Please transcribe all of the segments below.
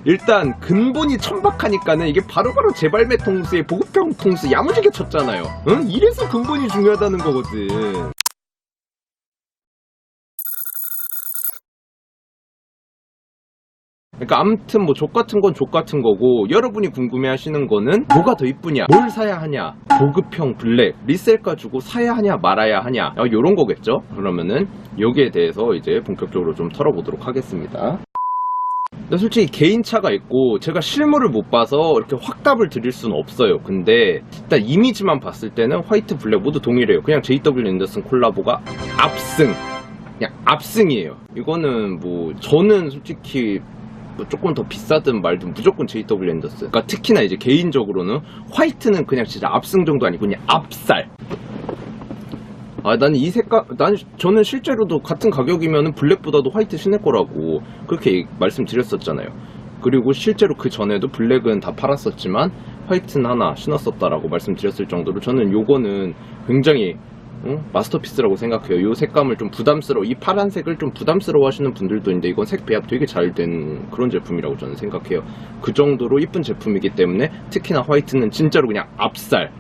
일단 근본이 천박하니까는 이게 바로바로 재발매 통수에 보급형 통수 야무지게 쳤잖아요. 응? 이래서 근본이 중요하다는 거거든. 그러니까 아무튼 뭐 족같은 건 족같은 거고, 여러분이 궁금해 하시는 거는 뭐가 더 이쁘냐, 뭘 사야 하냐, 보급형 블랙 리셀가 주고 사야 하냐 말아야 하냐, 요런 거겠죠. 그러면은 여기에 대해서 이제 본격적으로 좀 털어보도록 하겠습니다. 근데 솔직히 개인차가 있고 제가 실물을 못 봐서 이렇게 확답을 드릴 수는 없어요. 근데 일단 이미지만 봤을 때는 화이트 블랙 모두 동일해요. 그냥 JW 앤더슨 콜라보가 압승, 그냥 압승이에요. 이거는 뭐 저는 솔직히 뭐 조금 더 비싸든 말든 무조건 JW 앤더슨. 그러니까 특히나 이제 개인적으로는 화이트는 그냥 진짜 압승 정도 아니고 그냥 압살. 나는 이 색깔, 저는 실제로도 같은 가격이면 블랙보다도 화이트 신을 거라고 그렇게 말씀드렸었잖아요. 그리고 실제로 그 전에도 블랙은 다 팔았었지만 화이트는 하나 신었었다라고 말씀드렸을 정도로 저는 요거는 굉장히 마스터피스라고 생각해요. 요 색감을 좀 이 파란색을 좀 부담스러워 하시는 분들도 있는데 이건 색 배합 되게 잘 된 그런 제품이라고 저는 생각해요. 그 정도로 이쁜 제품이기 때문에 특히나 화이트는 진짜로 그냥 압살.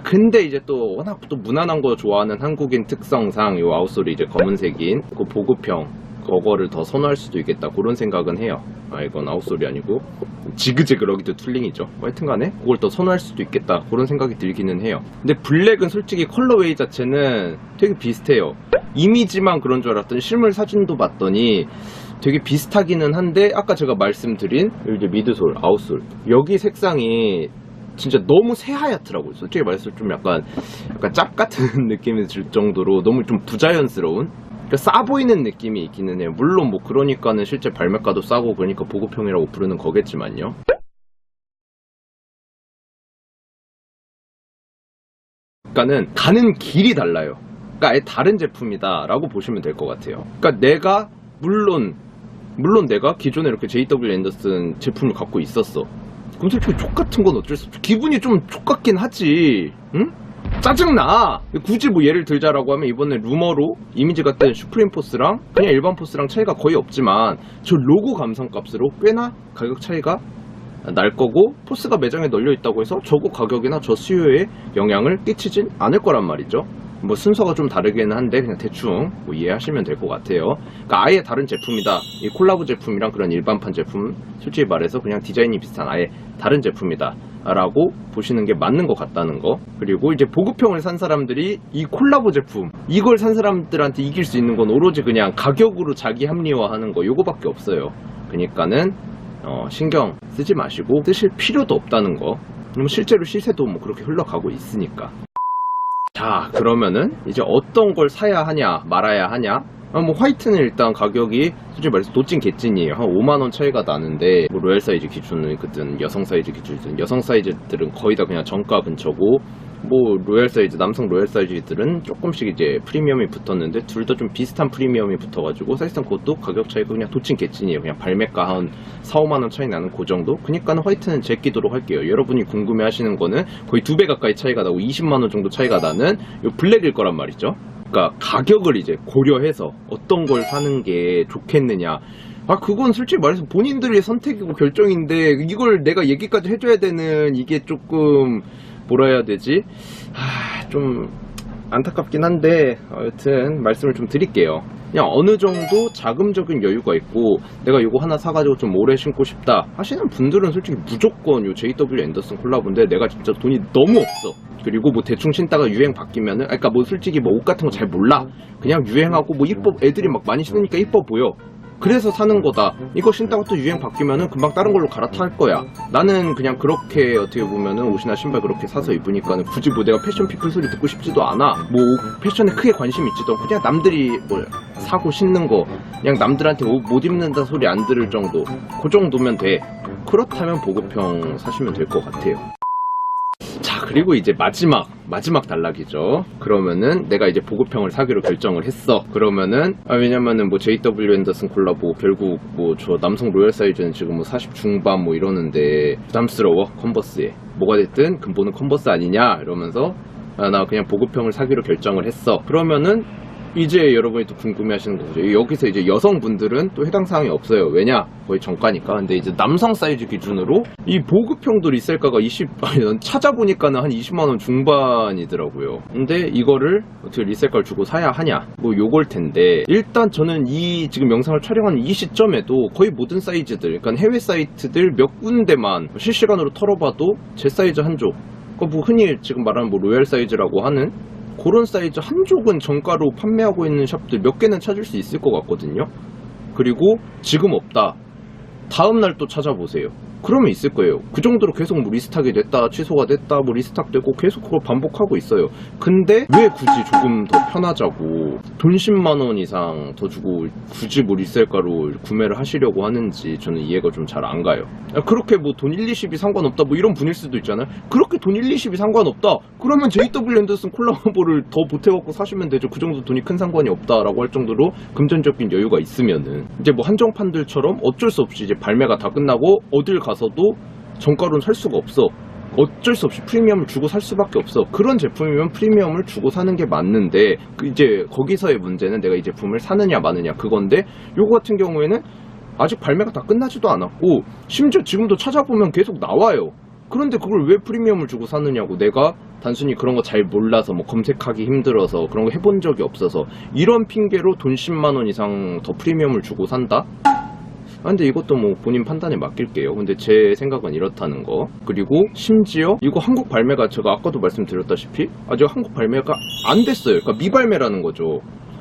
근데 이제 또 워낙 또 무난한 거 좋아하는 한국인 특성상 요 아웃솔이 이제 검은색인 그 보급형 그거를 더 선호할 수도 있겠다 그런 생각은 해요. 이건 아웃솔이 아니고 지그재그 러기드 툴링이죠. 하여튼간에 그걸 더 선호할 수도 있겠다 그런 생각이 들기는 해요. 근데 블랙은 솔직히 컬러웨이 자체는 되게 비슷해요. 이미지만 그런 줄 알았더니 실물 사진도 봤더니 되게 비슷하기는 한데 아까 제가 말씀드린 이제 미드솔, 아웃솔 여기 색상이 진짜 너무 새하얗더라고요. 솔직히 말해서 좀 약간 짭 같은 느낌이 들 정도로 너무 좀 부자연스러운, 그러니까 싸 보이는 느낌이 있기는 해요. 물론 뭐 그러니까는 실제 발매가도 싸고 그러니까 보급형이라고 부르는 거겠지만요. 그러니까는 가는 길이 달라요. 그러니까 아예 다른 제품이다 라고 보시면 될 것 같아요. 그러니까 내가 물론 내가 기존에 이렇게 JW 앤더슨 제품을 갖고 있었어. 그럼 솔직히 족같은 건 어쩔 수 없죠. 기분이 좀 족같긴 하지. 응? 짜증나. 굳이 뭐 예를 들자라고 하면 이번에 루머로 이미지가 뜬 슈프림 포스랑 그냥 일반 포스랑 차이가 거의 없지만 저 로고 감성값으로 꽤나 가격 차이가 날 거고, 포스가 매장에 널려 있다고 해서 저거 가격이나 저 수요에 영향을 끼치진 않을 거란 말이죠. 뭐 순서가 좀 다르긴 한데 그냥 대충 뭐 이해하시면 될 것 같아요. 그러니까 아예 다른 제품이다. 이 콜라보 제품이랑 그런 일반판 제품 솔직히 말해서 그냥 디자인이 비슷한 아예 다른 제품이다 라고 보시는 게 맞는 것 같다는 거. 그리고 이제 보급형을 산 사람들이 이 콜라보 제품 이걸 산 사람들한테 이길 수 있는 건 오로지 그냥 가격으로 자기 합리화하는 거 요거밖에 없어요. 그러니까는 신경 쓰지 마시고 쓰실 필요도 없다는 거. 실제로 시세도 뭐 그렇게 흘러가고 있으니까. 자, 그러면은 이제 어떤 걸 사야 하냐 말아야 하냐. 뭐 화이트는 일단 가격이 솔직히 말해서 도찐 개찐이에요. 한 5만원 차이가 나는데 뭐 로얄 사이즈 기준은 그든 여성 사이즈 기준이든 여성 사이즈들은 거의 다 그냥 정가 근처고, 뭐 로얄 사이즈 남성 로얄 사이즈들은 조금씩 이제 프리미엄이 붙었는데 둘 다 좀 비슷한 프리미엄이 붙어가지고 사실상 그것도 가격 차이가 그냥 도찐 개찐이에요. 그냥 발매가 한 4, 5만원 차이 나는 그 정도. 그니까는 화이트는 제끼도록 할게요. 여러분이 궁금해 하시는 거는 거의 2배 가까이 차이가 나고 20만원 정도 차이가 나는 요 블랙일 거란 말이죠. 그러니까 가격을 이제 고려해서 어떤 걸 사는 게 좋겠느냐, 그건 솔직히 말해서 본인들의 선택이고 결정인데 이걸 내가 얘기까지 해줘야 되는 이게 조금 뭐라 해야 되지? 좀 안타깝긴 한데 여튼 말씀을 좀 드릴게요. 그냥 어느 정도 자금적인 여유가 있고 내가 이거 하나 사가지고 좀 오래 신고 싶다 하시는 분들은 솔직히 무조건 요 JW 앤더슨 콜라보인데 내가 진짜 돈이 너무 없어. 그리고 뭐 대충 신다가 유행 바뀌면은, 그러니까 뭐 솔직히 뭐 옷 같은 거 잘 몰라. 그냥 유행하고 뭐 이뻐, 애들이 막 많이 신으니까 이뻐 보여. 그래서 사는 거다. 이거 신다가 또 유행 바뀌면은 금방 다른 걸로 갈아탈 거야. 나는 그냥 그렇게 어떻게 보면은 옷이나 신발 그렇게 사서 입으니까는 굳이 뭐 내가 패션 피플 소리 듣고 싶지도 않아. 뭐 패션에 크게 관심 있지도 않고 그냥 남들이 뭐 사고 신는 거 그냥 남들한테 옷 못 입는다 소리 안 들을 정도, 그 정도면 돼. 그렇다면 보급형 사시면 될 것 같아요. 자, 그리고 이제 마지막 단락이죠. 그러면은 내가 이제 보급형을 사기로 결정을 했어. 그러면은 왜냐면은 뭐 JW 앤더슨 콜라보 결국 뭐 저 남성 로얄 사이즈는 지금 뭐 40 중반 뭐 이러는데 부담스러워. 컨버스에 뭐가 됐든 근본은 컨버스 아니냐 이러면서 나 그냥 보급형을 사기로 결정을 했어. 그러면은 이제 여러분이 또 궁금해하시는 거죠. 여기서 이제 여성분들은 또 해당 사항이 없어요. 왜냐? 거의 정가니까. 근데 이제 남성 사이즈 기준으로 이 보급형도 리셀가가 찾아보니까는 한 20만원 중반이더라고요. 근데 이거를 어떻게 리셀가를 주고 사야 하냐? 뭐 요걸 텐데, 일단 저는 이 지금 영상을 촬영하는 이 시점에도 거의 모든 사이즈들, 그러니까 해외 사이트들 몇 군데만 실시간으로 털어봐도 제 사이즈 한 쪽, 뭐 흔히 지금 말하는 뭐 로얄 사이즈라고 하는 그런 사이즈 한 족은 정가로 판매하고 있는 샵들 몇 개는 찾을 수 있을 것 같거든요. 그리고 지금 없다, 다음날 또 찾아보세요. 그러면 있을 거예요. 그 정도로 계속 뭐 리스탁이 됐다 취소가 됐다 뭐 리스탁되고 계속 그걸 반복하고 있어요. 근데 왜 굳이 조금 더 편하자고 돈 10만원 이상 더 주고 굳이 뭐 리셀가로 구매를 하시려고 하는지 저는 이해가 좀 잘 안 가요. 그렇게 뭐 돈 1, 20이 상관없다 뭐 이런 분일 수도 있잖아요. 그렇게 돈 1, 20이 상관없다 그러면 JW 앤더슨 콜라보를 더 보태갖고 사시면 되죠. 그 정도 돈이 큰 상관이 없다라고 할 정도로 금전적인 여유가 있으면은. 이제 뭐 한정판들처럼 어쩔 수 없이 이제 발매가 다 끝나고 어딜 가서도 정가로는 살 수가 없어. 어쩔 수 없이 프리미엄을 주고 살 수밖에 없어. 그런 제품이면 프리미엄을 주고 사는 게 맞는데, 이제 거기서의 문제는 내가 이 제품을 사느냐 마느냐 그건데, 요거 같은 경우에는 아직 발매가 다 끝나지도 않았고 심지어 지금도 찾아보면 계속 나와요. 그런데 그걸 왜 프리미엄을 주고 사느냐고. 내가 단순히 그런 거 잘 몰라서 뭐 검색하기 힘들어서 그런 거 해본 적이 없어서 이런 핑계로 돈 10만원 이상 더 프리미엄을 주고 산다? 근데 이것도 뭐 본인 판단에 맡길게요. 근데 제 생각은 이렇다는 거. 그리고 심지어 이거 한국 발매가 제가 아까도 말씀드렸다시피 아직 한국 발매가 안 됐어요. 그러니까 미발매라는 거죠.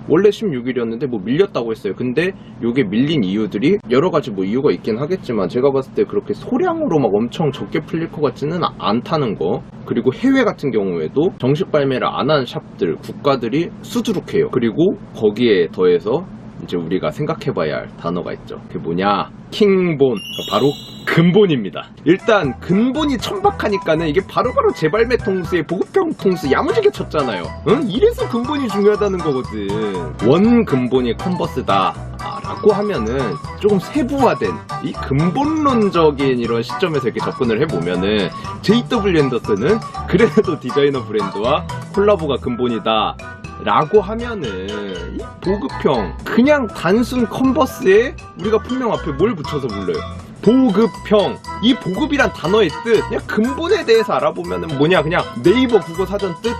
원래 16일이었는데 뭐 밀렸다고 했어요. 근데 요게 밀린 이유들이 여러 가지 뭐 이유가 있긴 하겠지만 제가 봤을 때 그렇게 소량으로 막 엄청 적게 풀릴 것 같지는 않다는 거. 그리고 해외 같은 경우에도 정식 발매를 안 한 샵들, 국가들이 수두룩해요. 그리고 거기에 더해서 이제 우리가 생각해봐야 할 단어가 있죠. 그게 뭐냐? 킹본. 바로 근본입니다. 일단 근본이 천박하니까는 이게 바로바로 재발매 통수에 보급형 통수 야무지게 쳤잖아요. 응? 이래서 근본이 중요하다는 거거든. 원 근본이 컨버스다 라고 하면은 조금 세부화된 이 근본론적인 이런 시점에서 이렇게 접근을 해보면은 JW 앤더슨은 그래도 디자이너 브랜드와 콜라보가 근본이다 라고 하면은 이 보급형, 그냥 단순 컨버스에 우리가 분명 앞에 뭘 붙여서 불러요? 보급형. 이 보급이란 단어의 뜻, 그냥 근본에 대해서 알아보면은 뭐냐, 그냥 네이버 국어 사전 뜻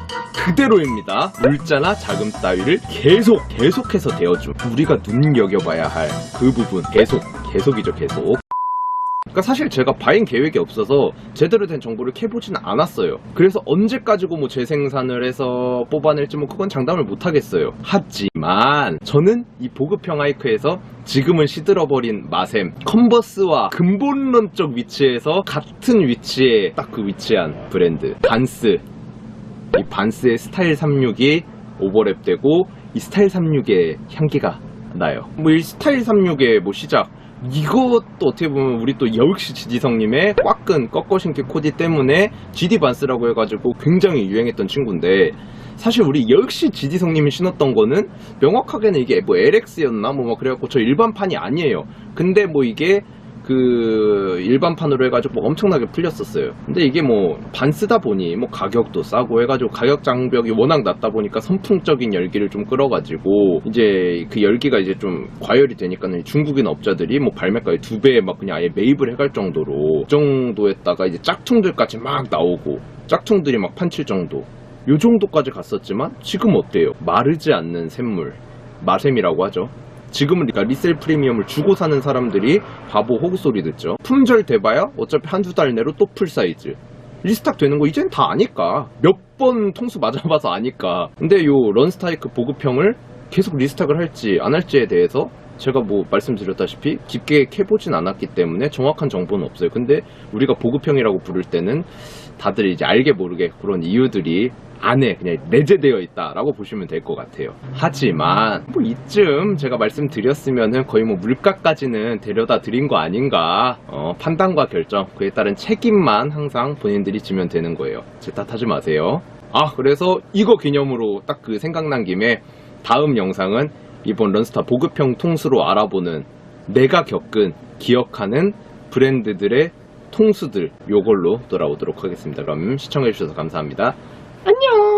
그대로입니다. 물자나 자금 따위를 계속해서 대어줌. 우리가 눈여겨봐야 할 그 부분, 계속이죠, 계속. 그러니까 사실 제가 바잉 계획이 없어서 제대로 된 정보를 캐보진 않았어요. 그래서 언제까지고 뭐 재생산을 해서 뽑아낼지 뭐 그건 장담을 못하겠어요. 하지만 저는 이 보급형 하이크에서 지금은 시들어버린 마셈 컨버스와 근본론적 위치에서 같은 위치에 딱 그 위치한 브랜드 반스. 이 반스의 스타일 36이 오버랩되고 이 스타일 36의 향기가 나요. 뭐 이 스타일 36의 뭐 시작, 이것도 어떻게 보면 우리 또 역시 지디성님의 꽉끈 꺾어신기 코디 때문에 GD 반스라고 해가지고 굉장히 유행했던 친구인데, 사실 우리 역시 지디성님이 신었던 거는 명확하게는 이게 뭐 LX였나 뭐 그래갖고 저 일반판이 아니에요. 근데 뭐 이게 그 일반판으로 해가지고 뭐 엄청나게 풀렸었어요. 근데 이게 뭐 반스다 보니 뭐 가격도 싸고 해가지고 가격 장벽이 워낙 낮다 보니까 선풍적인 열기를 좀 끌어가지고 이제 그 열기가 이제 좀 과열이 되니까는 중국인 업자들이 뭐 발매가의 2배 막 그냥 아예 매입을 해갈 정도로 그 정도에다가 이제 짝퉁들까지 막 나오고 짝퉁들이 막 판칠 정도, 요 정도까지 갔었지만 지금 어때요? 마르지 않는 샘물, 마셈이라고 하죠. 지금은 그러니까 리셀 프리미엄을 주고 사는 사람들이 바보 호구 소리 듣죠. 품절 돼봐야 어차피 한두 달 내로 또 풀 사이즈. 리스탁 되는 거 이젠 다 아니까. 몇 번 통수 맞아봐서 아니까. 근데 요 런스타이크 보급형을 계속 리스탁을 할지 안 할지에 대해서 제가 뭐 말씀드렸다시피 깊게 캐보진 않았기 때문에 정확한 정보는 없어요. 근데 우리가 보급형이라고 부를 때는 다들 이제 알게 모르게 그런 이유들이 안에 그냥 내재되어 있다라고 보시면 될 것 같아요. 하지만 뭐 이쯤 제가 말씀드렸으면은 거의 뭐 물가까지는 데려다 드린 거 아닌가. 판단과 결정, 그에 따른 책임만 항상 본인들이 지면 되는 거예요. 제 탓하지 마세요. 그래서 이거 기념으로 딱 그 생각난 김에 다음 영상은 이번 런스타 보급형 통수로 알아보는, 내가 겪은 기억하는 브랜드들의 통수들, 요걸로 돌아오도록 하겠습니다. 그럼 시청해주셔서 감사합니다. 안녕.